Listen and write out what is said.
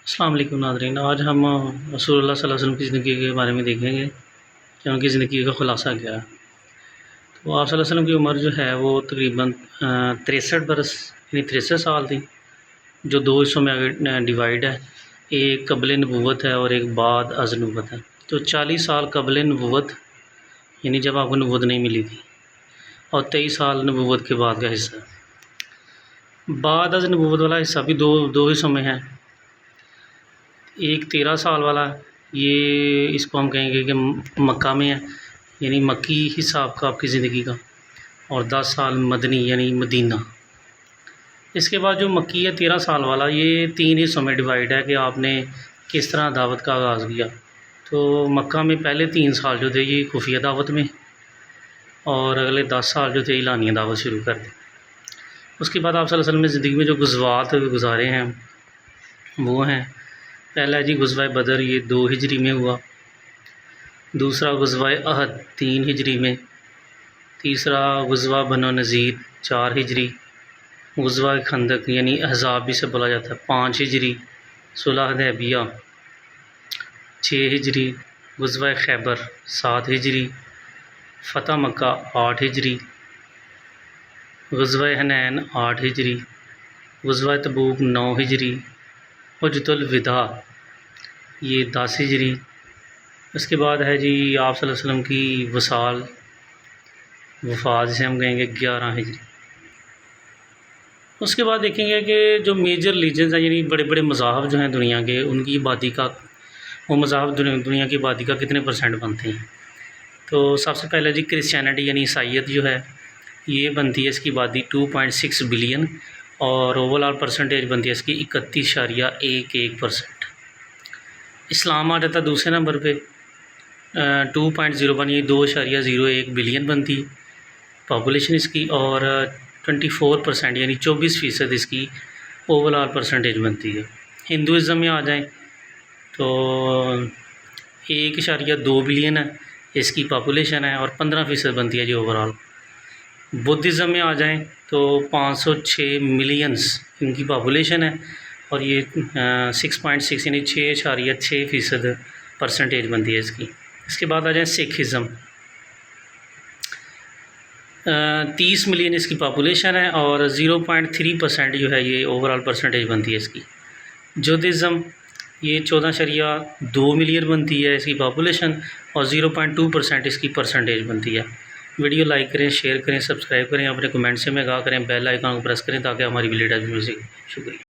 السلام علیکم ناظرین، آج ہم رسول اللہ صلی اللہ علیہ وسلم کی زندگی کے بارے میں دیکھیں گے کہ ان کی زندگی کا خلاصہ کیا ہے۔ تو آپ صلی اللہ علیہ وسلم کی عمر جو ہے وہ تقریباً 63 برس یعنی 63 سال تھی، جو دو حصوں میں آگے ڈیوائڈ ہے، ایک قبل نبوت ہے اور ایک بعد از نبوت ہے۔ تو 40 سال قبل نبوت یعنی جب آپ کو نبوت نہیں ملی تھی، اور 23 سال نبوت کے بعد کا حصہ۔ بعد از نبوت والا حصہ بھی دو حصوں میں ہے۔ ایک 13 سال والا، یہ اس کو ہم کہیں گے کہ مکہ میں ہے، یعنی مکی حصہ آپ کی زندگی کا، اور 10 سال مدنی یعنی مدینہ۔ اس کے بعد جو مکی ہے 13 سال والا، یہ 3 حصوں میں ڈیوائڈ ہے کہ آپ نے کس طرح دعوت کا آغاز کیا۔ تو مکہ میں پہلے 3 سال جو تھے یہ خفیہ دعوت میں، اور اگلے 10 سال جو تھے اعلانیہ دعوت شروع کر دی۔ اس کے بعد آپ صلی اللہ علیہ وسلم نے زندگی میں جو غزوات گزارے ہیں وہ ہیں، پہلا جی غزوہ بدر، یہ 2 ہجری میں ہوا۔ دوسرا غزوہ احد 3 ہجری میں۔ تیسرا غزوہ بنو نذیر 4 ہجری۔ غزوہ خندق یعنی احزاب بھی سے بولا جاتا ہے 5 ہجری۔ صلح حدیبیہ 6 ہجری۔ غزوہ خیبر 7 ہجری۔ فتح مکہ 8 ہجری۔ غزوہ حنین 8 ہجری۔ غزوہ تبوک 9 ہجری۔ حجۃ الوداع یہ 10 ہجری۔ اس کے بعد ہے جی آپ صلی اللہ علیہ وسلم کی وصال، وفات جسے ہم کہیں گے 11 ہجری۔ اس کے بعد دیکھیں گے کہ جو میجر ریلیجنز ہیں، یعنی بڑے بڑے مذاہب جو ہیں دنیا کے، ان کی آبادی کا، وہ مذاہب دنیا کی آبادی کا کتنے % بنتے ہیں۔ تو سب سے پہلے جی کرسچینٹی یعنی عیسائیت جو ہے، یہ بنتی ہے اس کی آبادی 2.6 بلین، اور اوور آل پرسنٹیج بنتی ہے اس کی 31.11%۔ اسلام آ جاتا ہے دوسرے نمبر پہ 2.01 یہ 2.01 بلین بنتی پاپولیشن اس کی، اور 24% یعنی 24% اس کی اوور آل پرسنٹیج بنتی ہے۔ ہندوازم میں آ جائیں تو 1.2 بلین ہے اس کی پاپولیشن ہے، اور 15% بنتی ہے جی اوور آل۔ بدھزم میں آ جائیں تو 506 ملینز ان کی پاپولیشن ہے، اور یہ 6.6 یعنی 6.6% پرسنٹیج بنتی ہے اس کی۔ اس کے بعد آ جائیں سکھ ازم، 30 ملین اس کی پاپولیشن ہے، اور 0.3% جو ہے یہ اوور آل پرسنٹیج بنتی ہے اس کی۔ جودھزم یہ 14.2 ملین بنتی ہے اس کی پاپولیشن، اور 0.2% اس کی پرسنٹیج بنتی ہے۔ ویڈیو لائک کریں، شیئر کریں، سبسکرائب کریں، اپنے کمنٹ سے میں آگاہ کریں، بیل آئیکن کو پریس کریں تاکہ ہماری ویڈیو مل سکے۔ شکریہ۔